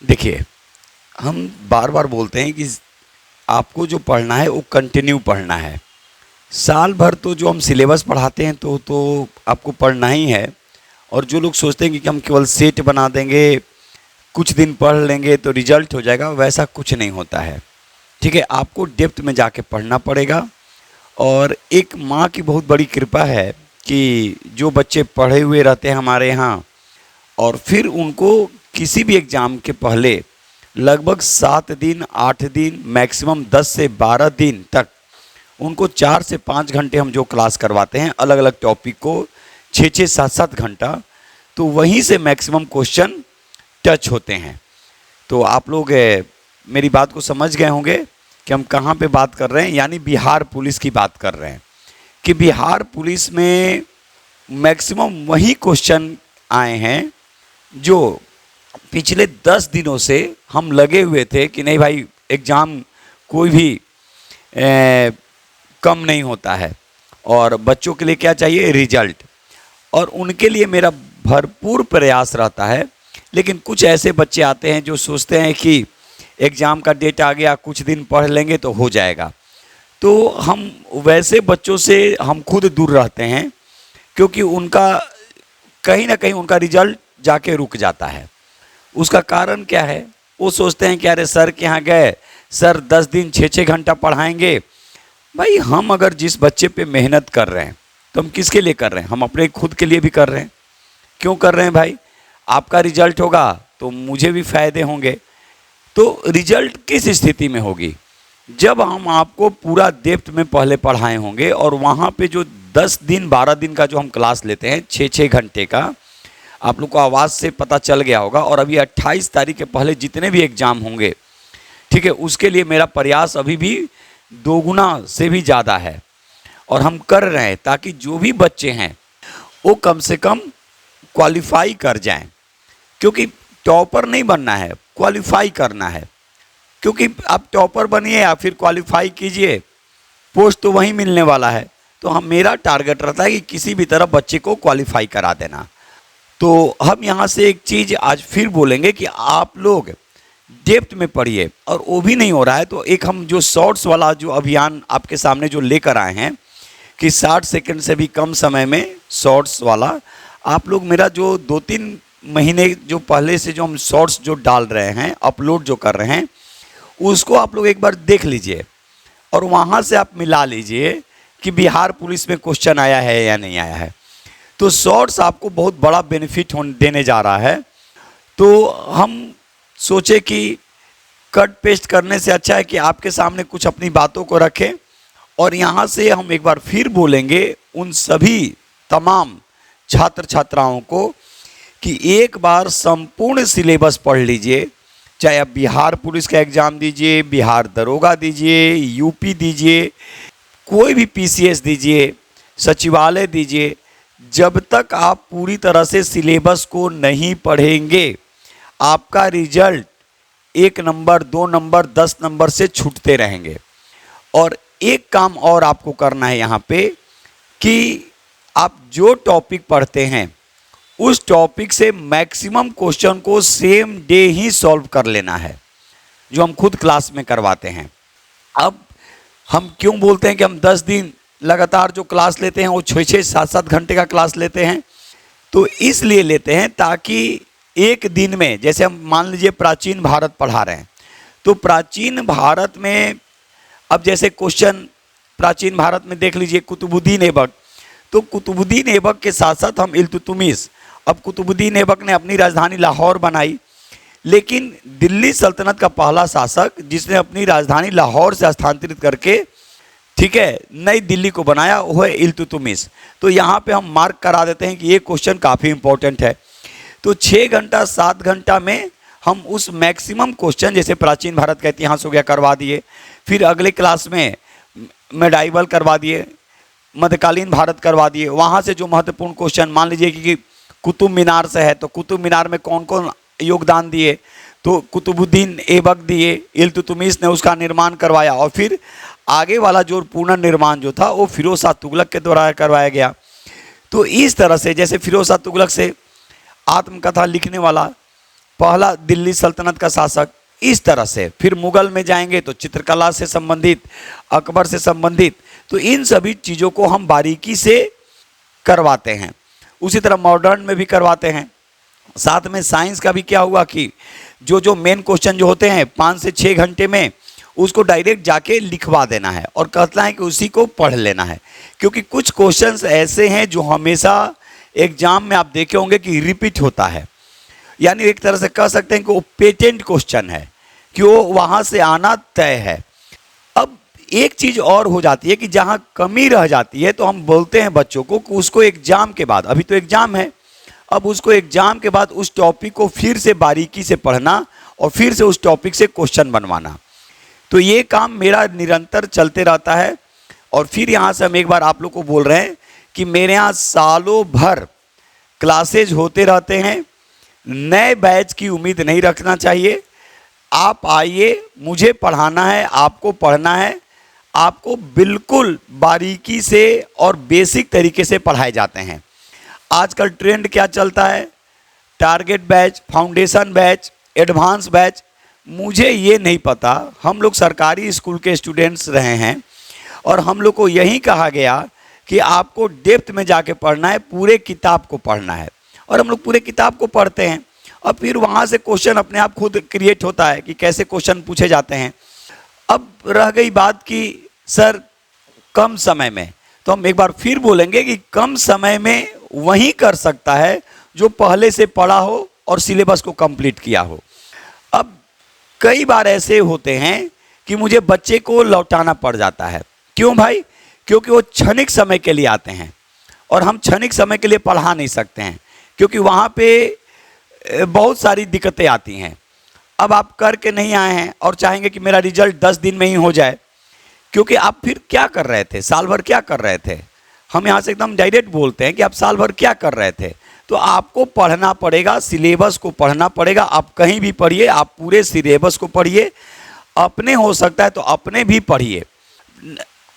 देखिए, हम बार बार बोलते हैं कि आपको जो पढ़ना है वो कंटिन्यू पढ़ना है। साल भर तो जो हम सिलेबस पढ़ाते हैं तो आपको पढ़ना ही है। और जो लोग सोचते हैं कि हम केवल सेट बना देंगे, कुछ दिन पढ़ लेंगे तो रिजल्ट हो जाएगा, वैसा कुछ नहीं होता है। ठीक है, आपको डेप्थ में जाके पढ़ना पड़ेगा। और एक माँ की बहुत बड़ी कृपा है कि जो बच्चे पढ़े हुए रहते हैं हमारे यहाँ, और फिर उनको किसी भी एग्ज़ाम के पहले लगभग 7 दिन 8 दिन मैक्सिमम 10 से 12 दिन तक उनको 4 से 5 घंटे हम जो क्लास करवाते हैं अलग अलग टॉपिक को, 6 6 7 7 घंटा, तो वहीं से मैक्सिमम क्वेश्चन टच होते हैं। तो आप लोग मेरी बात को समझ गए होंगे कि हम कहाँ पे बात कर रहे हैं, यानी बिहार पुलिस की बात कर रहे हैं कि बिहार पुलिस में मैक्सिमम वही क्वेश्चन आए हैं जो पिछले 10 दिनों से हम लगे हुए थे कि नहीं भाई, एग्ज़ाम कोई भी कम नहीं होता है, और बच्चों के लिए क्या चाहिए, रिजल्ट। और उनके लिए मेरा भरपूर प्रयास रहता है। लेकिन कुछ ऐसे बच्चे आते हैं जो सोचते हैं कि एग्ज़ाम का डेट आ गया, कुछ दिन पढ़ लेंगे तो हो जाएगा। तो हम वैसे बच्चों से हम खुद दूर रहते हैं, क्योंकि उनका कहीं ना कहीं उनका रिजल्ट जाके रुक जाता है। उसका कारण क्या है, वो सोचते हैं कि अरे सर के यहाँ गए, सर 10 दिन 6 6 घंटा पढ़ाएंगे। भाई, हम अगर जिस बच्चे पे मेहनत कर रहे हैं तो हम किसके लिए कर रहे हैं, हम अपने खुद के लिए भी कर रहे हैं। क्यों कर रहे हैं भाई, आपका रिजल्ट होगा तो मुझे भी फायदे होंगे। तो रिजल्ट किस स्थिति में होगी, जब हम आपको पूरा डेप्थ में पहले पढ़ाए होंगे, और वहाँ पे जो 10 दिन 12 दिन का जो हम क्लास लेते हैं 6 6 घंटे का, आप लोग को आवाज़ से पता चल गया होगा। और अभी 28 तारीख के पहले जितने भी एग्ज़ाम होंगे, ठीक है, उसके लिए मेरा प्रयास अभी भी 2 गुना से भी ज़्यादा है। और हम कर रहे हैं ताकि जो भी बच्चे हैं वो कम से कम क्वालिफाई कर जाएं। क्योंकि टॉपर नहीं बनना है, क्वालिफाई करना है। क्योंकि आप टॉपर बनिए या फिर क्वालिफाई कीजिए, पोस्ट तो वहीं मिलने वाला है। तो हम मेरा टारगेट रहता है कि किसी भी तरह बच्चे को क्वालिफाई करा देना। तो हम यहाँ से एक चीज़ आज फिर बोलेंगे कि आप लोग डेप्थ में पढ़िए, और वो भी नहीं हो रहा है तो एक हम जो शॉर्ट्स वाला जो अभियान आपके सामने जो लेकर आए हैं कि 60 सेकंड से भी कम समय में शॉर्ट्स वाला, आप लोग मेरा जो 2 3 महीने जो पहले से जो हम शॉर्ट्स जो डाल रहे हैं, अपलोड जो कर रहे हैं, उसको आप लोग एक बार देख लीजिए और वहाँ से आप मिला लीजिए कि बिहार पुलिस में क्वेश्चन आया है या नहीं आया है। तो शॉर्ट्स आपको बहुत बड़ा बेनिफिट देने जा रहा है। तो हम सोचे कि कट पेस्ट करने से अच्छा है कि आपके सामने कुछ अपनी बातों को रखें। और यहाँ से हम एक बार फिर बोलेंगे उन सभी तमाम छात्र छात्राओं को कि एक बार संपूर्ण सिलेबस पढ़ लीजिए। चाहे आप बिहार पुलिस का एग्ज़ाम दीजिए, बिहार दरोगा दीजिए, यूपी दीजिए, कोई भी पीसीएस दीजिए, सचिवालय दीजिए, जब तक आप पूरी तरह से सिलेबस को नहीं पढ़ेंगे आपका रिजल्ट 1 नंबर 2 नंबर 10 नंबर से छूटते रहेंगे। और एक काम और आपको करना है यहाँ पे कि आप जो टॉपिक पढ़ते हैं उस टॉपिक से मैक्सिमम क्वेश्चन को सेम डे ही सॉल्व कर लेना है, जो हम खुद क्लास में करवाते हैं। अब हम क्यों बोलते हैं कि हम 10 दिन लगातार जो क्लास लेते हैं वो 6 6 7 7 घंटे का क्लास लेते हैं, तो इसलिए लेते हैं ताकि एक दिन में, जैसे हम मान लीजिए प्राचीन भारत पढ़ा रहे हैं, तो प्राचीन भारत में अब जैसे क्वेश्चन प्राचीन भारत में देख लीजिए कुतुबुद्दीन ऐबक, तो कुतुबुद्दीन ऐबक के साथ साथ हम इल्तुतमिश। अब कुतुबुद्दीन ऐबक ने अपनी राजधानी लाहौर बनाई, लेकिन दिल्ली सल्तनत का पहला शासक जिसने अपनी राजधानी लाहौर से स्थानांतरित करके, ठीक है, नई दिल्ली को बनाया, वो है इल्तुतमिश। तो यहाँ पे हम मार्क करा देते हैं कि ये क्वेश्चन काफ़ी इंपॉर्टेंट है। तो 6 घंटा 7 घंटा में हम उस मैक्सिमम क्वेश्चन, जैसे प्राचीन भारत का इतिहास हो गया, करवा दिए। फिर अगले क्लास में मेडाइवल करवा दिए, मध्यकालीन भारत करवा दिए। वहाँ से जो महत्वपूर्ण क्वेश्चन, मान लीजिए कि कुतुब मीनार से है तो कुतुब मीनार में कौन कौन योगदान दिए, तो कुतुबुद्दीन ऐबक दिए, इल्तुतमिश ने उसका निर्माण करवाया। और फिर आगे वाला जो पुनर्निर्माण जो था वो फिरोज शाह तुगलक के द्वारा करवाया गया। तो इस तरह से, जैसे फिरोज शाह तुगलक से आत्मकथा लिखने वाला पहला दिल्ली सल्तनत का शासक, इस तरह से। फिर मुगल में जाएंगे तो चित्रकला से संबंधित, अकबर से संबंधित, तो इन सभी चीज़ों को हम बारीकी से करवाते हैं। उसी तरह मॉडर्न में भी करवाते हैं। साथ में साइंस का भी क्या हुआ कि जो मेन क्वेश्चन जो होते हैं 5 से 6 घंटे में, उसको डायरेक्ट जाके लिखवा देना है और कहना है कि उसी को पढ़ लेना है। क्योंकि कुछ क्वेश्चंस ऐसे हैं जो हमेशा एग्जाम में आप देखे होंगे कि रिपीट होता है, यानी एक तरह से कह सकते हैं कि वो पेटेंट क्वेश्चन है, कि वो वहाँ से आना तय है। अब एक चीज़ और हो जाती है कि जहाँ कमी रह जाती है तो हम बोलते हैं बच्चों को कि उसको एग्जाम के बाद, अभी तो एग्जाम है, अब उसको एग्जाम के बाद उस टॉपिक को फिर से बारीकी से पढ़ना और फिर से उस टॉपिक से क्वेश्चन बनवाना। तो ये काम मेरा निरंतर चलते रहता है। और फिर यहाँ से हम एक बार आप लोग को बोल रहे हैं कि मेरे यहाँ सालों भर क्लासेज होते रहते हैं। नए बैच की उम्मीद नहीं रखना चाहिए। आप आइए, मुझे पढ़ाना है, आपको पढ़ना है। आपको बिल्कुल बारीकी से और बेसिक तरीके से पढ़ाए जाते हैं। आजकल ट्रेंड क्या चलता है, target batch, foundation batch, advance batch, मुझे ये नहीं पता। हम लोग सरकारी स्कूल के स्टूडेंट्स रहे हैं और हम लोग को यही कहा गया कि आपको डेप्थ में जाके पढ़ना है, पूरे किताब को पढ़ना है, और हम लोग पूरे किताब को पढ़ते हैं। और फिर वहाँ से क्वेश्चन अपने आप खुद क्रिएट होता है कि कैसे क्वेश्चन पूछे जाते हैं। अब रह गई बात कि सर कम समय में, तो हम एक बार फिर बोलेंगे कि कम समय में वही कर सकता है जो पहले से पढ़ा हो और सिलेबस को कंप्लीट किया हो। अब कई बार ऐसे होते हैं कि मुझे बच्चे को लौटाना पड़ जाता है। क्यों भाई? क्योंकि वो क्षणिक समय के लिए आते हैं और हम क्षणिक समय के लिए पढ़ा नहीं सकते हैं, क्योंकि वहाँ पे बहुत सारी दिक्कतें आती हैं। अब आप करके नहीं आए हैं और चाहेंगे कि मेरा रिजल्ट 10 दिन में ही हो जाए, क्योंकि आप फिर क्या कर रहे थे, साल भर क्या कर रहे थे। हम यहाँ से एकदम डायरेक्ट बोलते हैं कि आप साल भर क्या कर रहे थे। तो आपको पढ़ना पड़ेगा, सिलेबस को पढ़ना पड़ेगा। आप कहीं भी पढ़िए, आप पूरे सिलेबस को पढ़िए। अपने हो सकता है तो अपने भी पढ़िए।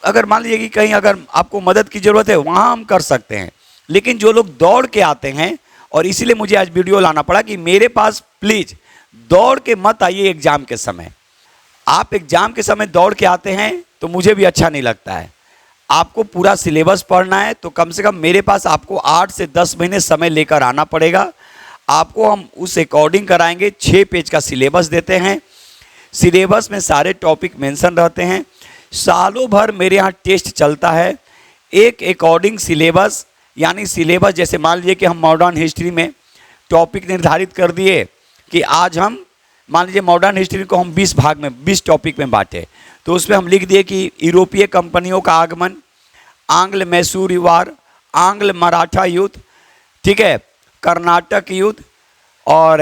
अगर मान लीजिए कि कहीं अगर आपको मदद की ज़रूरत है, वहाँ हम कर सकते हैं। लेकिन जो लोग दौड़ के आते हैं, और इसीलिए मुझे आज वीडियो लाना पड़ा कि मेरे पास प्लीज़ दौड़ के मत आइए एग्ज़ाम के समय। आप एग्ज़ाम के समय दौड़ के आते हैं तो मुझे भी अच्छा नहीं लगता है। आपको पूरा सिलेबस पढ़ना है तो कम से कम मेरे पास आपको 8 से 10 महीने समय लेकर आना पड़ेगा। आपको हम उस अकॉर्डिंग कराएंगे। 6 पेज का सिलेबस देते हैं। सिलेबस में सारे टॉपिक मेंशन रहते हैं। सालों भर मेरे यहाँ टेस्ट चलता है। एक अकॉर्डिंग सिलेबस, यानी सिलेबस जैसे मान लीजिए कि हम मॉडर्न हिस्ट्री में टॉपिक निर्धारित कर दिए कि आज हम मान लीजिए मॉडर्न हिस्ट्री को हम 20 भाग में 20 टॉपिक में बांटे, तो उसमें हम लिख दिए कि यूरोपीय कंपनियों का आगमन, आंग्ल मैसूर वार, आंग्ल मराठा युद्ध, ठीक है, कर्नाटक युद्ध, और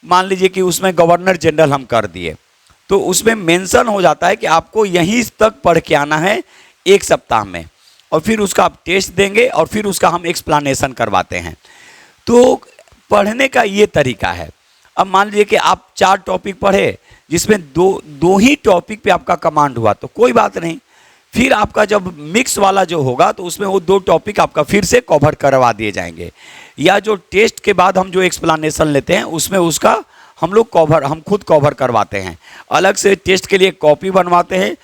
मान लीजिए कि उसमें गवर्नर जनरल हम कर दिए। तो उसमें मेंशन हो जाता है कि आपको यहीं तक पढ़ के आना है 1 सप्ताह में, और फिर उसका आप टेस्ट देंगे और फिर उसका हम एक्सप्लेनेशन करवाते हैं। तो पढ़ने का ये तरीका है। अब मान लीजिए कि आप 4 टॉपिक पढ़े, जिसमें दो ही टॉपिक पे आपका कमांड हुआ तो कोई बात नहीं। फिर आपका जब मिक्स वाला जो होगा तो उसमें वो 2 टॉपिक आपका फिर से कवर करवा दिए जाएंगे, या जो टेस्ट के बाद हम जो एक्सप्लेनेशन लेते हैं उसमें उसका हम खुद कवर करवाते हैं। अलग से टेस्ट के लिए कॉपी बनवाते हैं,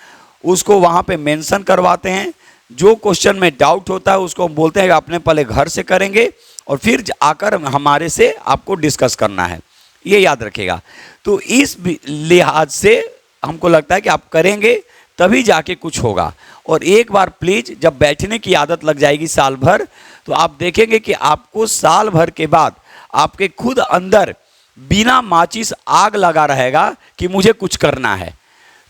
उसको वहाँ पे मेंशन करवाते हैं। जो क्वेश्चन में डाउट होता है उसको हम बोलते हैं कि आपने पहले घर से करेंगे और फिर आकर हमारे से आपको डिस्कस करना है। ये याद रखिएगा। तो इस लिहाज से हमको लगता है कि आप करेंगे तभी जाके कुछ होगा। और एक बार प्लीज़ जब बैठने की आदत लग जाएगी साल भर, तो आप देखेंगे कि आपको साल भर के बाद आपके खुद अंदर बिना माचिस आग लगा रहेगा कि मुझे कुछ करना है।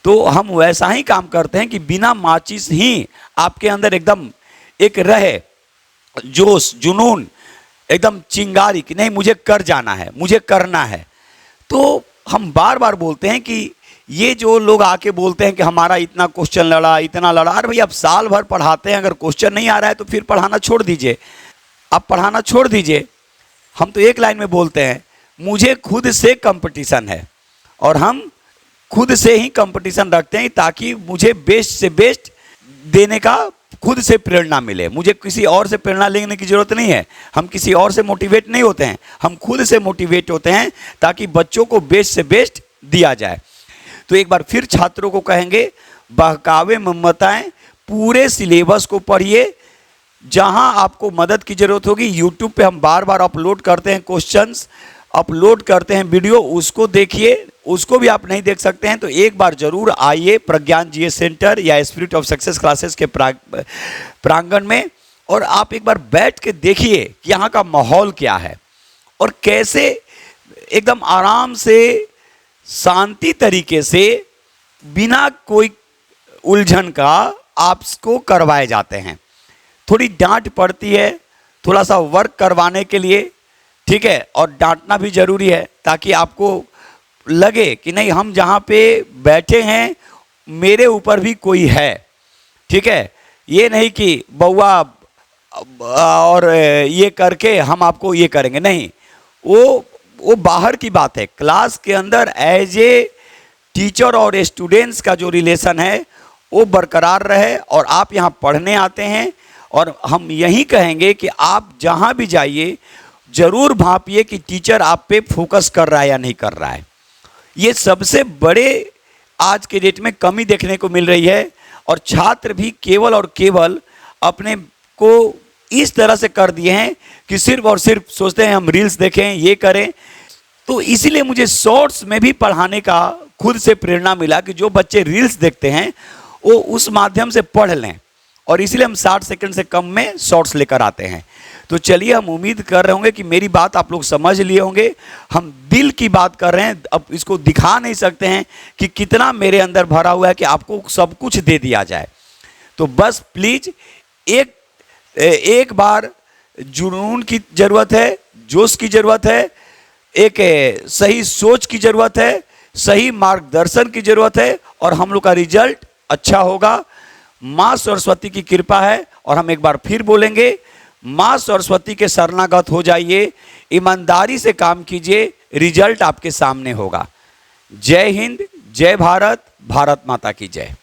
तो हम वैसा ही काम करते हैं कि बिना माचिस ही आपके अंदर एकदम एक रहे जोश, जुनून, एकदम चिंगारी कि नहीं मुझे कर जाना है, मुझे करना है। तो हम बार बार बोलते हैं कि ये जो लोग आके बोलते हैं कि हमारा इतना क्वेश्चन लड़ा, इतना लड़ा, अरे भाई आप साल भर पढ़ाते हैं, अगर क्वेश्चन नहीं आ रहा है तो फिर पढ़ाना छोड़ दीजिए। आप पढ़ाना छोड़ दीजिए। हम तो एक लाइन में बोलते हैं, मुझे खुद से कंपटीशन है और हम खुद से ही कंपटीशन रखते हैं ताकि मुझे बेस्ट से बेस्ट देने का खुद से प्रेरणा मिले। मुझे किसी और से प्रेरणा लेने की जरूरत नहीं है, हम किसी और से मोटिवेट नहीं होते हैं, हम खुद से मोटिवेट होते हैं ताकि बच्चों को बेस्ट से बेस्ट दिया जाए। तो एक बार फिर छात्रों को कहेंगे, बहकावे ममताएं, पूरे सिलेबस को पढ़िए। जहां आपको मदद की जरूरत होगी, यूट्यूब पे हम बार बार अपलोड करते हैं, क्वेश्चंस अपलोड करते हैं वीडियो, उसको देखिए। उसको भी आप नहीं देख सकते हैं तो एक बार जरूर आइए प्रज्ञान जीएस सेंटर या स्पिरिट ऑफ सक्सेस क्लासेस के प्रांगण में, और आप एक बार बैठ के देखिए कि यहाँ का माहौल क्या है और कैसे एकदम आराम से शांति तरीके से बिना कोई उलझन का आपको करवाए जाते हैं। थोड़ी डांट पड़ती है थोड़ा सा वर्क करवाने के लिए, ठीक है, और डांटना भी जरूरी है ताकि आपको लगे कि नहीं, हम जहाँ पे बैठे हैं मेरे ऊपर भी कोई है, ठीक है। ये नहीं कि बउआ और ये करके हम आपको ये करेंगे, नहीं, वो बाहर की बात है। क्लास के अंदर एज ए टीचर और स्टूडेंट्स का जो रिलेशन है वो बरकरार रहे, और आप यहाँ पढ़ने आते हैं, और हम यही कहेंगे कि आप जहाँ भी जाइए जरूर भांपिए कि टीचर आप पे फोकस कर रहा है या नहीं कर रहा है। ये सबसे बड़े आज के डेट में कमी देखने को मिल रही है, और छात्र भी केवल और केवल अपने को इस तरह से कर दिए हैं कि सिर्फ और सिर्फ सोचते हैं हम रील्स देखें, ये करें। तो इसीलिए मुझे शॉर्ट्स में भी पढ़ाने का खुद से प्रेरणा मिला कि जो बच्चे रील्स देखते हैं वो उस माध्यम से पढ़ लें, और इसीलिए हम 60 सेकंड से कम में शॉर्ट्स लेकर आते हैं। तो चलिए, हम उम्मीद कर रहे होंगे कि मेरी बात आप लोग समझ लिए होंगे। हम दिल की बात कर रहे हैं, अब इसको दिखा नहीं सकते हैं कि कितना मेरे अंदर भरा हुआ है कि आपको सब कुछ दे दिया जाए। तो बस प्लीज एक बार जुनून की जरूरत है, जोश की जरूरत है, एक सही सोच की जरूरत है, सही मार्गदर्शन की जरूरत है, और हम लोग का रिजल्ट अच्छा होगा। माँ सरस्वती की कृपा है, और हम एक बार फिर बोलेंगे, माँ सरस्वती के शरणागत हो जाइए, ईमानदारी से काम कीजिए, रिजल्ट आपके सामने होगा। जय हिंद, जय भारत, भारत माता की जय।